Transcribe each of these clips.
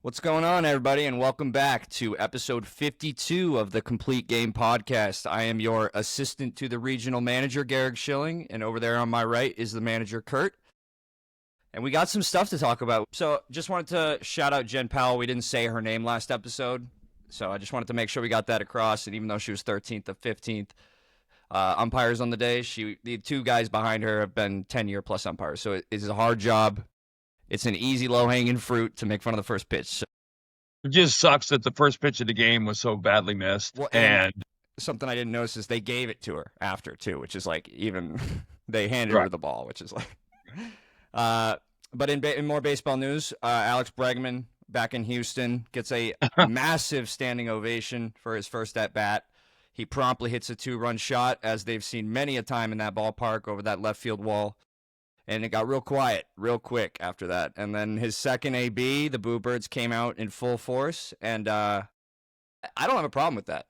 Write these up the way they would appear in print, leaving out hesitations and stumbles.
What's going on, everybody, and welcome back to episode 52 of the Complete Game Podcast. I am your assistant to the regional manager, Curt Schilling, and over there on my right is the manager, Curt. And we got some stuff to talk about. So just wanted to shout out Jen Powell. We didn't say her name last episode, so I just wanted to make sure we got that across. And even though she was 13th of 15th umpires on the day, the two guys behind her have been 10-year plus umpires. So it is a hard job. It's an easy, low-hanging fruit to make fun of the first pitch. So, it just sucks that the first pitch of the game was so badly missed. well, and something I didn't notice is they gave it to her after, too, which is like even they handed her the ball, which is like. But in more baseball news, Alex Bregman back in Houston gets a massive standing ovation for his first at-bat. He promptly hits a 2-run shot, as they've seen many a time in that ballpark over that left field wall. And it got real quiet real quick after that. And then his second AB, the Boo Birds came out in full force. And I don't have a problem with that,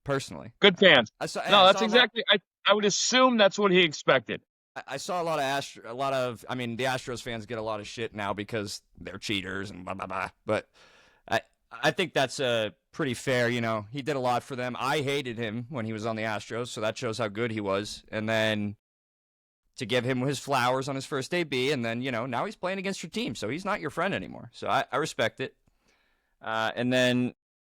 personally. Good fans. That's exactly. I would assume that's what he expected. I saw the Astros fans get a lot of shit now because they're cheaters and blah, blah, blah. But I think that's pretty fair. You know, he did a lot for them. I hated him when he was on the Astros, so that shows how good he was. And then to give him his flowers on his first AB, and then, now he's playing against your team, so he's not your friend anymore. So I respect it. And then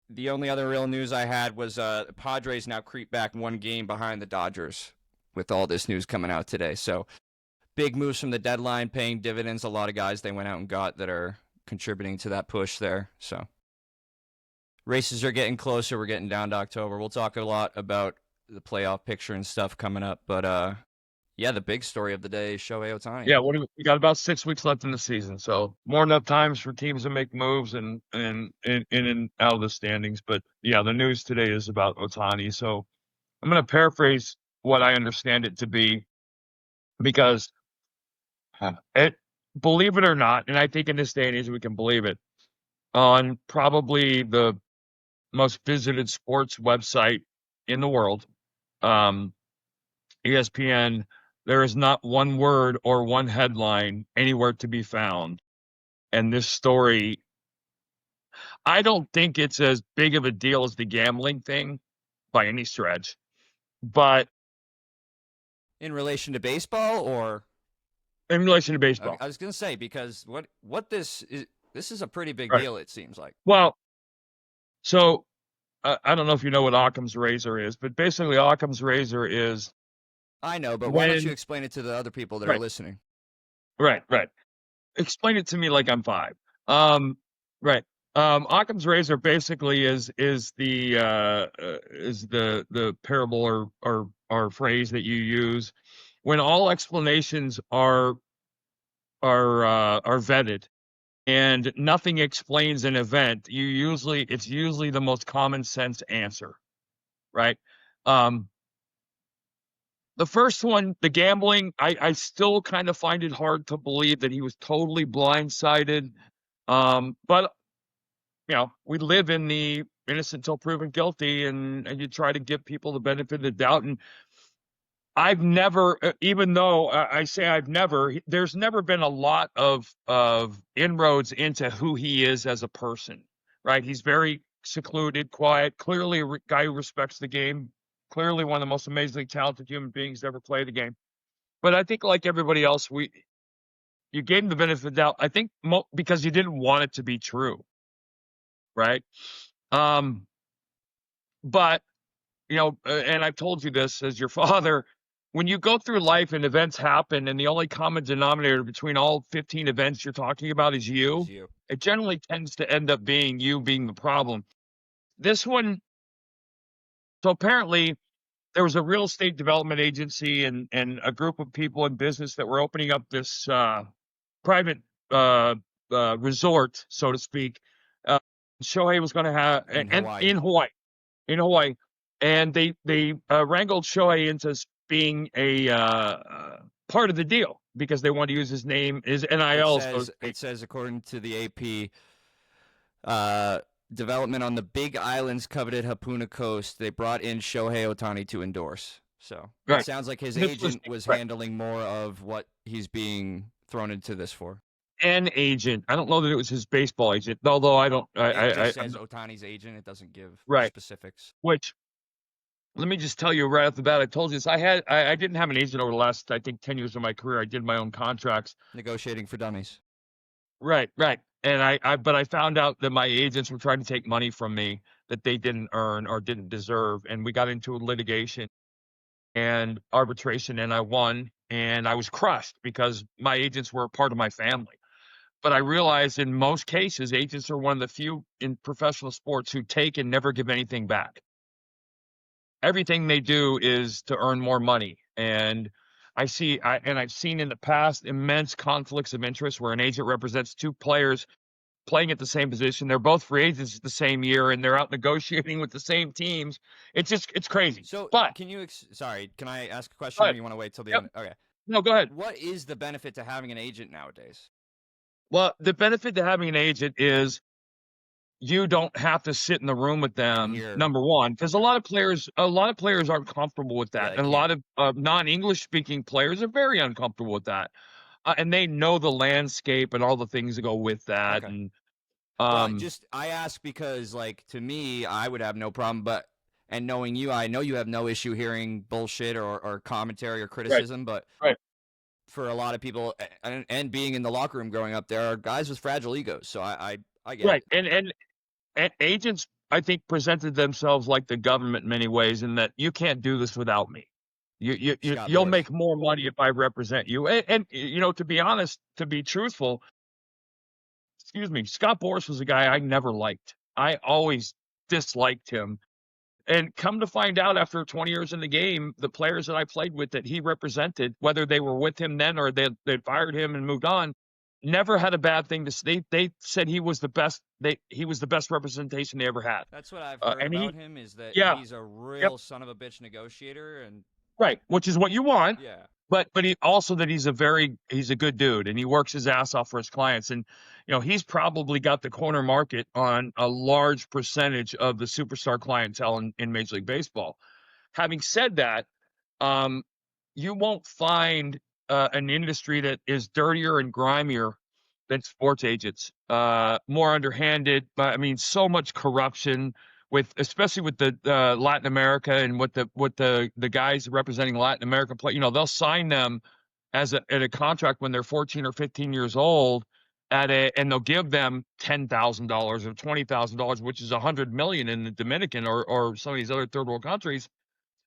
the only other real news I had was the Padres now creep back one game behind the Dodgers with all this news coming out today. So big moves from the deadline, paying dividends. A lot of guys they went out and got that are contributing to that push there. So races are getting closer. We're getting down to October. We'll talk a lot about the playoff picture and stuff coming up, but yeah, the big story of the day is Shohei Ohtani. Yeah, we got about 6 weeks left in the season, so more than enough times for teams to make moves and in and out of the standings. But yeah, the news today is about Ohtani. So I'm going to paraphrase what I understand it to be, because believe it or not, and I think in this day and age we can believe it, on probably the most visited sports website in the world, ESPN, there is not one word or one headline anywhere to be found. And this story, I don't think it's as big of a deal as the gambling thing by any stretch. But in relation to baseball, or in relation to baseball, I was going to say, because what this is a pretty big deal, it seems like. Well, so I don't know if you know what Occam's razor is, but basically Occam's razor is. I know, but why don't you explain it to the other people that are listening? Right. Explain it to me like I'm 5. Right. Occam's razor basically is the parable or phrase that you use when all explanations are vetted and nothing explains an event. It's usually the most common sense answer, right? The first one, the gambling, I still kind of find it hard to believe that he was totally blindsided. But, we live in the innocent until proven guilty, and you try to give people the benefit of the doubt. And I've never, even though I say I've never, there's never been a lot of inroads into who he is as a person, right? He's very secluded, quiet, clearly a guy who respects the game. Clearly one of the most amazingly talented human beings to ever play the game. But I think like everybody else, you gave him the benefit of the doubt, I think because you didn't want it to be true, right? But, and I've told you this as your father, when you go through life and events happen and the only common denominator between all 15 events you're talking about is you, it generally tends to end up being you being the problem. This one, so apparently there was a real estate development agency and a group of people in business that were opening up this private resort, so to speak. Shohei was going to have in Hawaii, and they wrangled Shohei into being a part of the deal because they wanted to use his name, his NIL. It says according to the AP, development on the Big Island's coveted Hapuna Coast, they brought in Shohei Ohtani to endorse. So it sounds like his agent was handling more of what he's being thrown into this for. an agent. I don't know that it was his baseball agent, although I don't. It just I'm says not, Otani's agent. It doesn't give right. specifics. Which let me just tell you right off the bat. I told you this. I didn't have an agent over the last, I think, 10 years of my career. I did my own contracts. Negotiating for dummies. Right, right. And but I found out that my agents were trying to take money from me that they didn't earn or didn't deserve, and we got into a litigation and arbitration, and I won, and I was crushed because my agents were a part of my family. But I realized in most cases, agents are one of the few in professional sports who take and never give anything back. Everything they do is to earn more money. And I've seen in the past immense conflicts of interest where an agent represents two players playing at the same position. They're both free agents the same year, and they're out negotiating with the same teams. It's crazy. So But can you? Sorry, can I ask a go question, or ahead. you want to wait till the Yep. end? Okay. No, go ahead. What is the benefit to having an agent nowadays? Well, the benefit to having an agent is you don't have to sit in the room with And them, here, number one, because okay. a lot of players aren't comfortable with Yeah, that, they and a can't. lot of non-English speaking players are very uncomfortable with that, and they know the landscape and all the things that go with that, Okay. and Well, um, just I ask because, like, to me, I would have no problem, and knowing you, I know you have no issue hearing bullshit or commentary or right, criticism, but right, for a lot of people, and being in the locker room growing up, there are guys with fragile egos, so I get right, it. and agents, I think, presented themselves like the government in many ways, in that you can't do this without me. Scott You'll Boras. make more money if I represent you, and you know, to be honest, to be truthful, excuse me, Scott Boras was a guy I never liked. I always disliked him. And come to find out after 20 years in the game, the players that I played with that he represented, whether they were with him then or they'd fired him and moved on, never had a bad thing to say. They said he was the best. He was the best representation they ever had. That's what I've heard And about him is that yeah, he's a yep, real son of a bitch negotiator, and right, which is what you want. yeah, But he also that he's a good dude and he works his ass off for his clients. And you know, he's probably got the corner market on a large percentage of the superstar clientele in Major League Baseball. Having said that, um, you won't find an industry that is dirtier and grimier than sports agents. More underhanded, but I mean, so much corruption with, especially with the Latin America and what the guys representing Latin America play. You know, they'll sign them at a contract when they're 14 or 15 years old and they'll give them $10,000 or $20,000, which is $100 million in the Dominican or some of these other third world countries,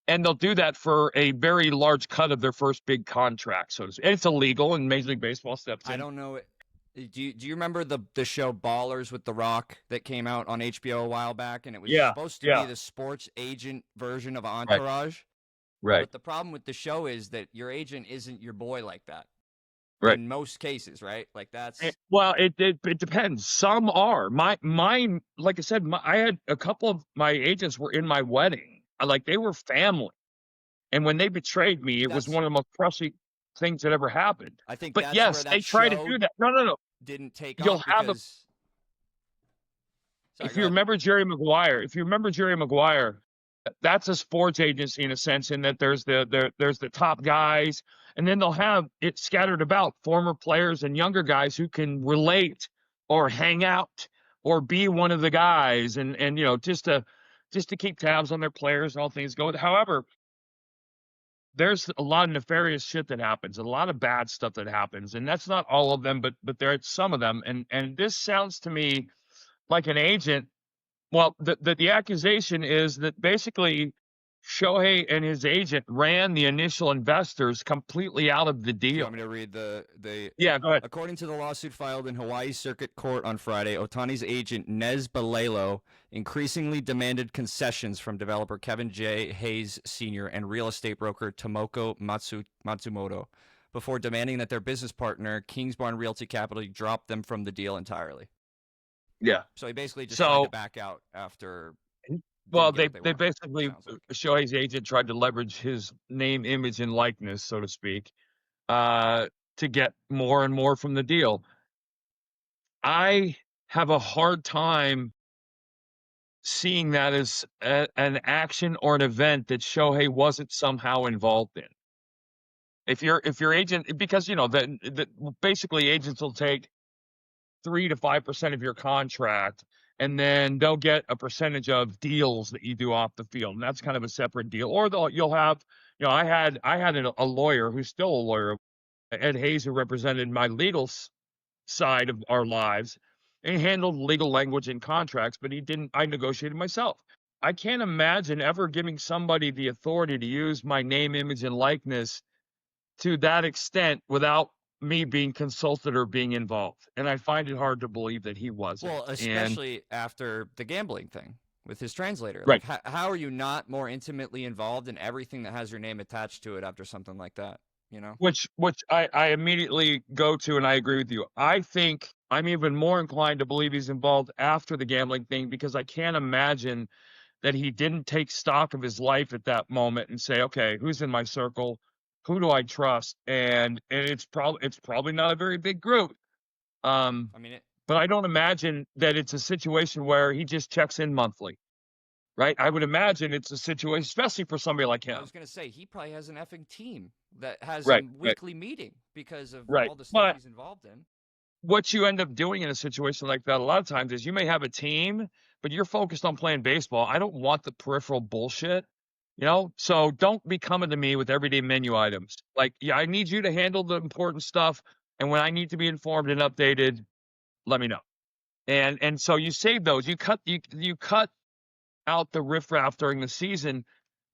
and they'll do that for a very large cut of their first big contract. So it's illegal, and Major League Baseball steps I in. don't know. Do you remember the show Ballers with The Rock that came out on HBO a while back, and it was Yeah, supposed to be yeah, the sports agent version of right, Entourage? right, But the problem with the show is that your agent isn't your boy like that right. in most cases, right? Like that's Well, it depends. Some are. Mine, like I said, I had a couple of my agents were in my wedding. Like they were family, and when they betrayed me, it was that's one of the most crushing things that ever happened. I think But that's where yes, they that try to show do that. No, no, no. didn't take You'll off have a because sorry, if go you ahead. remember Jerry Maguire, that's a sports agency in a sense, in that there's the top guys, and then they'll have it scattered about former players and younger guys who can relate or hang out or be one of the guys, and you know, just to keep tabs on their players and all things go. However, there's a lot of nefarious shit that happens, a lot of bad stuff that happens, and that's not all of them, but there's some of them, and this sounds to me like an agent. Well, the accusation is that basically Shohei and his agent ran the initial investors completely out of the Do you deal. want me to read the Yeah, go ahead. According to the lawsuit filed in Hawaii Circuit Court on Friday, Otani's agent Nez Balelo increasingly demanded concessions from developer Kevin J. Hayes Sr. and real estate broker Tomoko Matsumoto before demanding that their business partner, Kingsbarn Realty Capital, drop them from the deal entirely. Yeah. So he basically just tried to So, back out after well, didn't get they what they they wanted. basically Sounds like. Shohei's agent tried to leverage his name, image, and likeness, so to speak, uh, to get more and more from the deal. I have a hard time seeing that as an action or an event that Shohei wasn't somehow involved in. If your agent, because you know that basically agents will take 3 to 5% of your contract, and then they'll get a percentage of deals that you do off the field, and that's kind of a separate deal. Or you'll have, I had a lawyer who's still a lawyer, Ed Hayes, who represented my legal side of our lives, and he handled legal language and contracts, but he didn't. I negotiated myself. I can't imagine ever giving somebody the authority to use my name, image, and likeness to that extent without me being consulted or being involved. And I find it hard to believe that he wasn't. Well, especially after the gambling thing with his translator. Right. Like, how are you not more intimately involved in everything that has your name attached to it after something like that? Which I immediately go to, and I agree with you. I think I'm even more inclined to believe he's involved after the gambling thing, because I can't imagine that he didn't take stock of his life at that moment and say, okay, who's in my circle? Who do I trust? And it's probably not a very big group. I mean, But I don't imagine that it's a situation where he just checks in monthly, right? I would imagine it's a situation, especially for somebody like him. I was going to say, he probably has an effing team that has Right, a weekly meeting because of Right. all the stuff But he's involved in. what you end up doing in a situation like that a lot of times is you may have a team, but you're focused on playing baseball. I don't want the peripheral bullshit, So don't be coming to me with everyday menu items. Like, yeah, I need you to handle the important stuff, and when I need to be informed and updated, let me know. And so you save those. You cut out the riffraff during the season,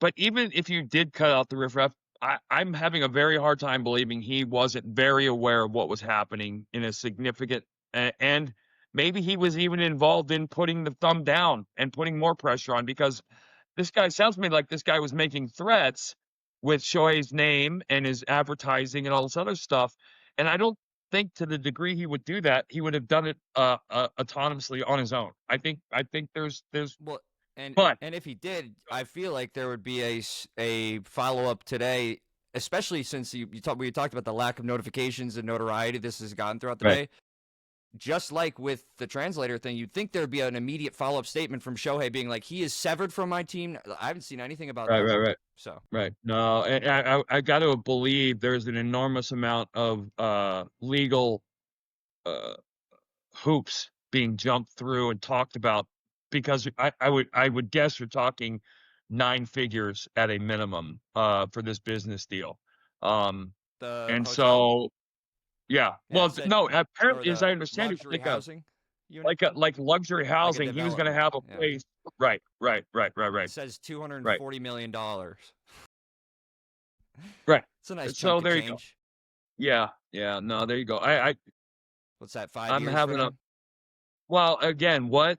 but even if you did cut out the riffraff, I'm having a very hard time believing he wasn't very aware of what was happening in a significant, and maybe he was even involved in putting the thumb down and putting more pressure on, because this guy sounds to me like this guy was making threats with Shohei's name and his advertising and all this other stuff. And I don't think to the degree he would do that, he would have done it autonomously on his own. I think there's Well, and but if he did, I feel like there would be a follow up today, especially since we talked about the lack of notifications and notoriety this has gotten throughout the day. Just like with the translator thing, you'd think there'd be an immediate follow up statement from Shohei being like, he is severed from my team. I haven't seen anything about that. Right. So No, I got to believe there's an enormous amount of legal hoops being jumped through and talked about, because I would guess you're talking 9 figures at a minimum for this business deal. the And hotel? So yeah. Well, no, or apparently, as I understand it, luxury housing like luxury housing, he was going to have a place. Right. It says $240 million. Right. It's a nice So chunk of there change. you go. Yeah. No, there you go. What's that, 5 I'm years having for a him? well, again, what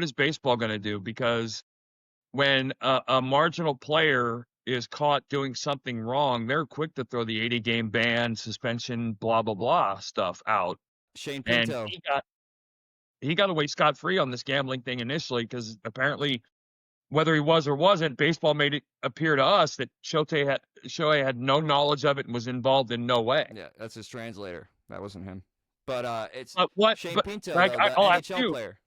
is baseball going to do? Because when a marginal player is caught doing something wrong, they're quick to throw the 80-game ban, suspension, blah blah blah stuff out. Shane And Pinto. he got away scot-free on this gambling thing initially, because apparently, whether he was or wasn't, baseball made it appear to us that Shohei had no knowledge of it and was involved in no way. Yeah, that's his translator. That wasn't him. But it's Shane Pinto, like, though, the I'll ask NHL you, player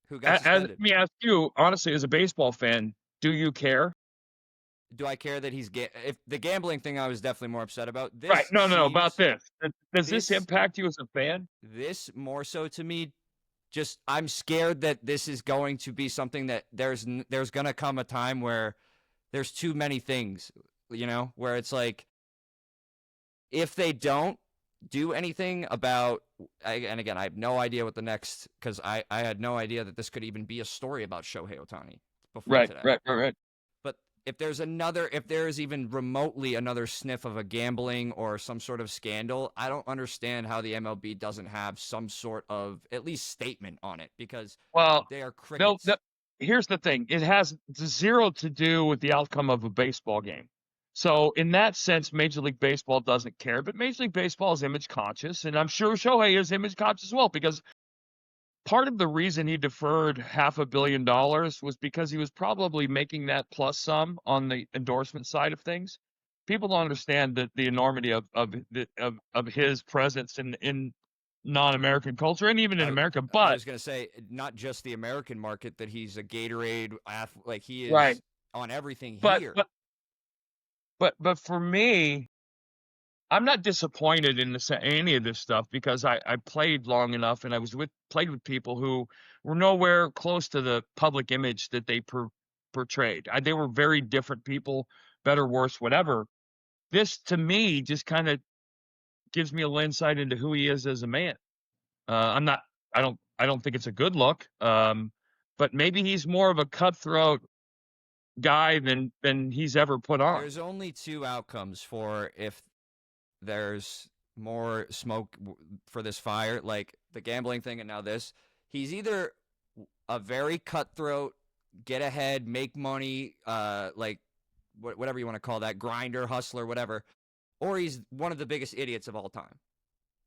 who got suspended. Let me ask you, honestly, as a baseball fan, do you care? Do I care that he's if the gambling thing I was definitely more upset about. This right. No, about this. Does this impact you as a fan? This more so to me. Just I'm scared that this is going to be something that there's going to come a time where there's too many things, where it's like, if they don't do anything about, and again, I have no idea what the next, because I had no idea that this could even be a story about Shohei Ohtani before today. Right. But if there's even remotely another sniff of a gambling or some sort of scandal, I don't understand how the MLB doesn't have some sort of at least statement on it, because they are crickets. Here's the thing. It has zero to do with the outcome of a baseball game. So in that sense, Major League Baseball doesn't care, but Major League Baseball is image conscious, and I'm sure Shohei is image conscious as well, because part of the reason he deferred $500 million was because he was probably making that plus sum on the endorsement side of things. People don't understand the enormity of his presence in non-American culture and even in America. But I was going to say, not just the American market, that he's a Gatorade athlete, like he is right. on everything here. But for me, I'm not disappointed in any of this stuff because I played long enough and I was played with people who were nowhere close to the public image that they portrayed. They were very different people, better, worse, whatever. This to me just kind of gives me a little insight into who he is as a man. I'm not. I don't think it's a good look. But maybe he's more of a cutthroat guy than he's ever put on. There's only two outcomes for if there's more smoke for this fire, like the gambling thing and now this. He's either a very cutthroat, get ahead, make money, like whatever you want to call that, grinder, hustler, whatever, or he's one of the biggest idiots of all time.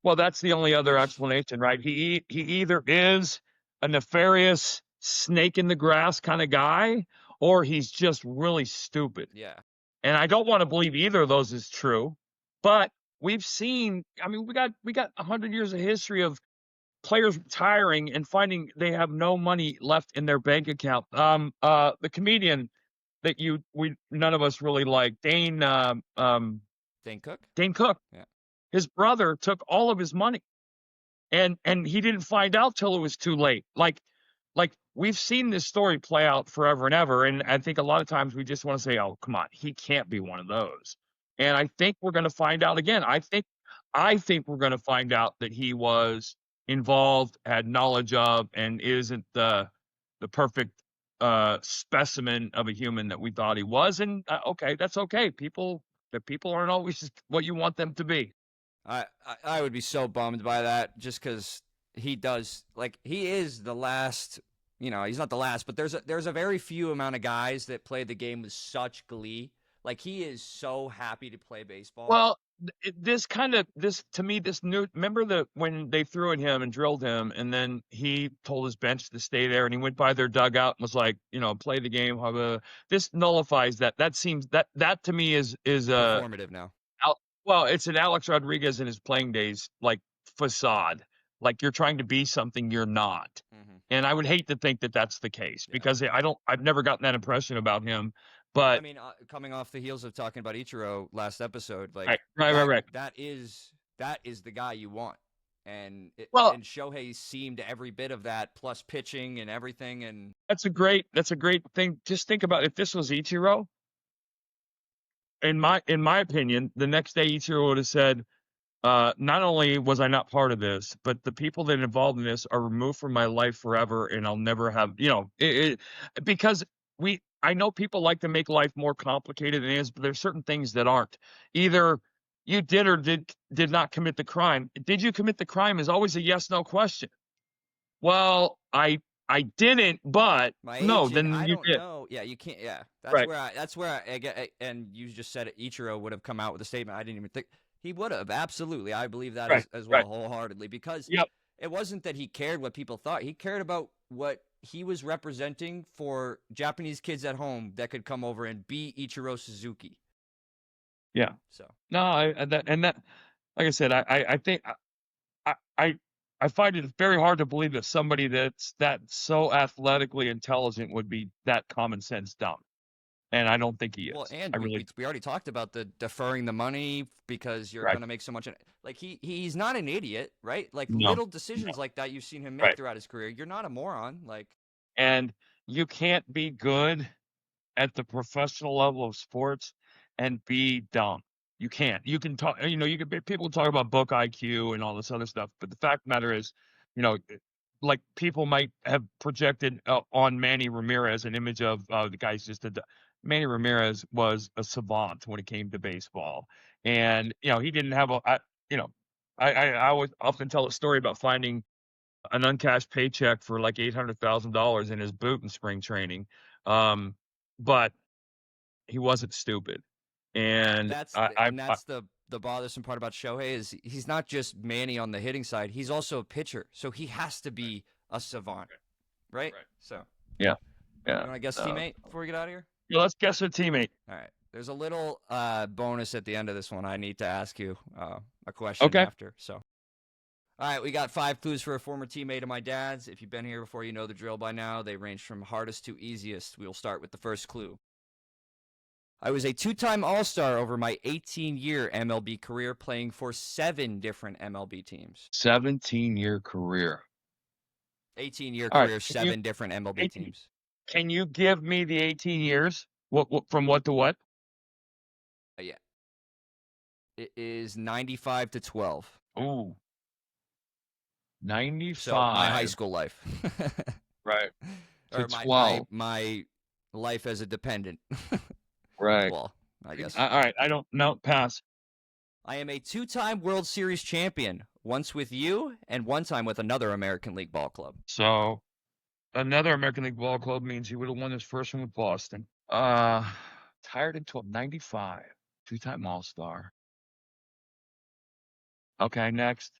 Well, that's the only other explanation, right? He either is a nefarious snake in the grass kind of guy, or he's just really stupid. Yeah. And I don't want to believe either of those is true, but we've seen. I mean, we got 100 years of history of players retiring and finding they have no money left in their bank account. The comedian that none of us really like, Dane Cook. Dane Cook. Yeah. His brother took all of his money, and he didn't find out till it was too late. Like we've seen this story play out forever and ever, and I think a lot of times we just want to say, "Oh, come on, he can't be one of those." And I think we're going to find out again. I think we're going to find out that he was involved, had knowledge of, and isn't the perfect specimen of a human that we thought he was. And okay, that's okay. People aren't always what you want them to be. I would be so bummed by that, just because he does, like, he is the last. You know, he's not the last, but there's a very few amount of guys that play the game with such glee. Like, he is so happy to play baseball. Well, this to me, this new, remember when they threw at him and drilled him, and then he told his bench to stay there, and he went by their dugout and was like, play the game. This nullifies that. That seems that to me is performative now. Well, it's an Alex Rodriguez in his playing days, like, facade. Like, you're trying to be something you're not. Mm-hmm. And I would hate to think that that's the case, because I've never gotten that impression about him. But I mean, coming off the heels of talking about Ichiro last episode, like, right. That is the guy you want. And and Shohei seemed every bit of that, plus pitching and everything. And that's a great thing. Just think about if this was Ichiro. In my opinion, the next day Ichiro would have said, not only was I not part of this, but the people that are involved in this are removed from my life forever, and I'll never have, because I know people like to make life more complicated than it is, but there's certain things that aren't. Either you did or did not commit the crime. Did you commit the crime is always a yes/no question. Well, I didn't, but no, then I you don't did. know. Yeah, you can't. Yeah, Right. That's where I get. And you just said it. Ichiro would have come out with a statement. I didn't even think he would have. Absolutely, I believe that as well, wholeheartedly. Because it wasn't that he cared what people thought. He cared about what he was representing for Japanese kids at home that could come over and be Ichiro Suzuki. Yeah. So no, like I said, I think I find it very hard to believe that somebody that's so athletically intelligent would be that common sense dumb. And I don't think he is. Well, and we already talked about the deferring the money because you're going to make so much. Like, he's not an idiot, right? Like, little decisions like that you've seen him make throughout his career. You're not a moron. Like, and you can't be good at the professional level of sports and be dumb. You can't. You can talk. People talk about book IQ and all this other stuff, but the fact of the matter is, like, people might have projected on Manny Ramirez an image of the guys just did. Manny Ramirez was a savant when it came to baseball, and he didn't have I always often tell a story about finding an uncashed paycheck for like $800,000 in his boot in spring training, but he wasn't stupid, and that's the bothersome part about Shohei is he's not just Manny on the hitting side; he's also a pitcher, so he has to be a savant, right? So yeah. You want to guess teammate before we get out of here? Yeah, let's guess a teammate. All right. There's a little bonus at the end of this one. I need to ask you a question after. So, all right, we got 5 clues for a former teammate of my dad's. If you've been here before, you know the drill by now. They range from hardest to easiest. We'll start with the first clue. I was a two-time All-Star over my 18-year MLB career, playing for 7 different MLB teams. 17-year career. 18-year All right. career, 7 different MLB teams. Can you give me the 18 years? What from what to what? Yeah. It is 95 to 12. Ooh. 95. So my high school life. Right. Or To my 12. my life as a dependent. Right. Well, I guess. All right. I don't know. Pass. I am a 2-time World Series champion, once with you and one time with another American League ball club. So another American League ball club means he would have won his first one with Boston. Tired in 95. 2-time All-Star. Okay, next.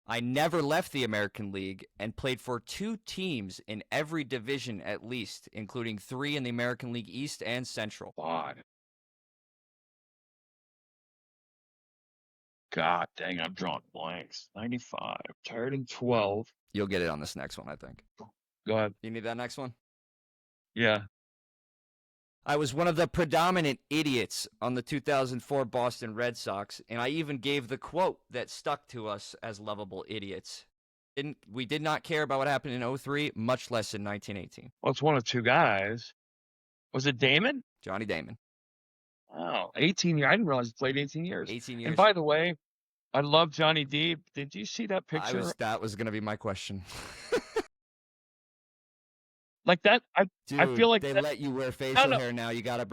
I never left the American League and played for 2 teams in every division at least, including 3 in the American League East and Central. God dang, I'm drawing blanks. 95. Tired in 12. You'll get it on this next one, I think. Go ahead. You need that next one? Yeah. I was one of the predominant idiots on the 2004 Boston Red Sox, and I even gave the quote that stuck to us as lovable idiots. We did not care about what happened in 03, much less in 1918. Well, it's one of 2 guys. Was it Damon? Johnny Damon. Oh, 18 years. I didn't realize he played 18 years. 18 years. And by the way, I love Johnny D. Did you see that picture? That was going to be my question. Like that, Dude, I feel like they let you wear facial hair now. You gotta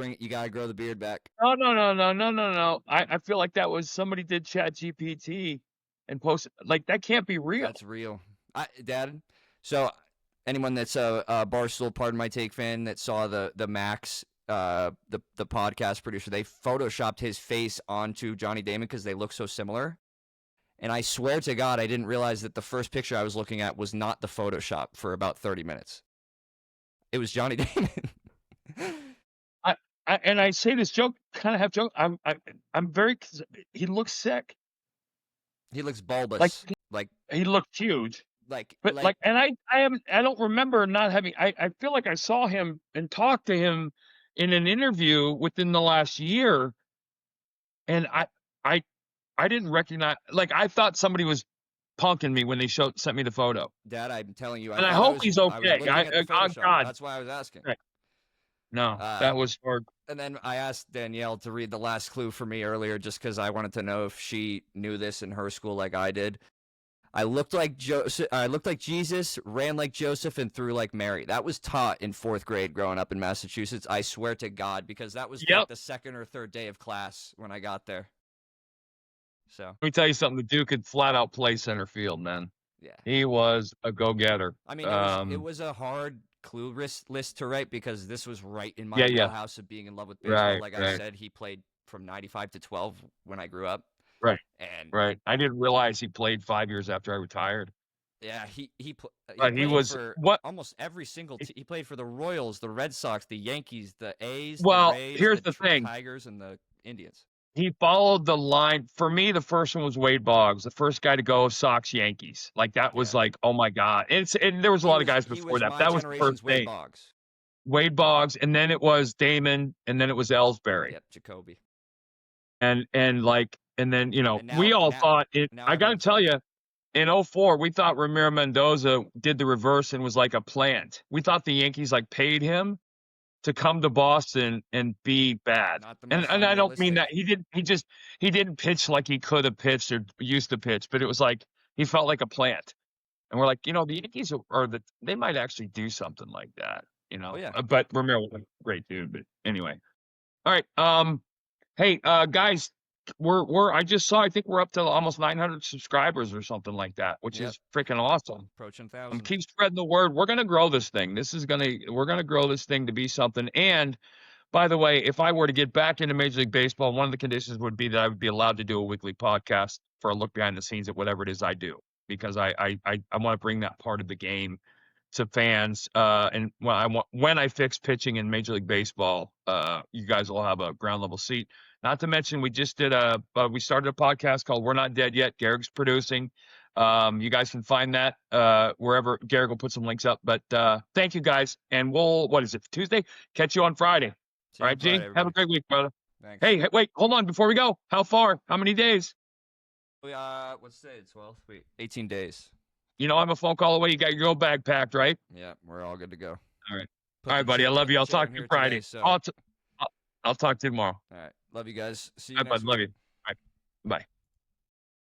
grow the beard back. No. I feel like that was somebody did Chat GPT and posted. Like that can't be real. That's real, Dad. So anyone that's a Barstool, Pardon My Take fan that saw the Max, the podcast producer, they photoshopped his face onto Johnny Damon because they look so similar. And I swear to God, I didn't realize that the first picture I was looking at was not the Photoshop for about 30 minutes. It was Johnny Damon. I say this joke, kind of have joke. I'm very. He looks sick. He looks bulbous. Like he looked huge. And I don't remember not having. I feel like I saw him and talked to him in an interview within the last year, and I didn't recognize. Like I thought somebody was punking me when they sent me the photo. Dad, I'm telling you, and I hope he's okay. God, that's why I was asking. Right. No, that was hard. And then I asked Danielle to read the last clue for me earlier, just because I wanted to know if she knew this in her school like I did. I looked like Jesus, ran like Joseph, and threw like Mary. That was taught in 4th grade growing up in Massachusetts. I swear to God, because that was like the 2nd or 3rd day of class when I got there. So let me tell you something. The Duke could flat out play center field, man. Yeah, he was a go-getter. I mean, it was a hard clue list to write because this was right in my wheelhouse of being in love with baseball. I said, he played from 95 to 12 when I grew up. Right. And I didn't realize he played 5 years after I retired. Yeah, he was for almost every single team. He played for the Royals, the Red Sox, the Yankees, the A's, the Rays, here's the thing. Tigers, and the Indians. He followed the line. For me, the first one was Wade Boggs, the first guy to go Sox Yankees. Like that was like, oh my God. And there was a lot of guys before that. That was the first thing. Wade Boggs, and then it was Damon, and then it was Ellsbury. Yep, Jacoby. And then we all thought it. I got to tell you, in 04, we thought Ramiro Mendoza did the reverse and was like a plant. We thought the Yankees like paid him to come to Boston and be bad. And I don't mean that he didn't pitch like he could have pitched or used to pitch, but it was like he felt like a plant. And we're like, the Yankees they might actually do something like that, Oh, yeah. But Ramiro was a great dude. But anyway. All right. Hey, guys, I just saw, I think we're up to almost 900 subscribers or something like that, which is freaking awesome. Approaching 1,000. Keep spreading the word. We're going to grow this thing. We're going to grow this thing to be something. And by the way, if I were to get back into Major League Baseball, one of the conditions would be that I would be allowed to do a weekly podcast for a look behind the scenes at whatever it is I do, because I want to bring that part of the game to fans. And when I fix pitching in Major League Baseball, you guys will have a ground level seat. Not to mention, we just we started a podcast called We're Not Dead Yet. Garrick's producing. You guys can find that wherever. Garrick will put some links up. But thank you guys. And what is it, Tuesday? Catch you on Friday. All right, G. Have a great week, brother. Thanks. Hey, wait, hold on. Before we go, how far? How many days? What's today? 12? Wait, 18 days. You know, I'm a phone call away. You got your go bag packed, right? Yeah, we're all good to go. All right. All right, buddy. I love you. I'll talk to you Friday. Today, so. I'll talk to you tomorrow. All right. Love you guys. See you Bye, next bud. Love week. you. All right. Bye.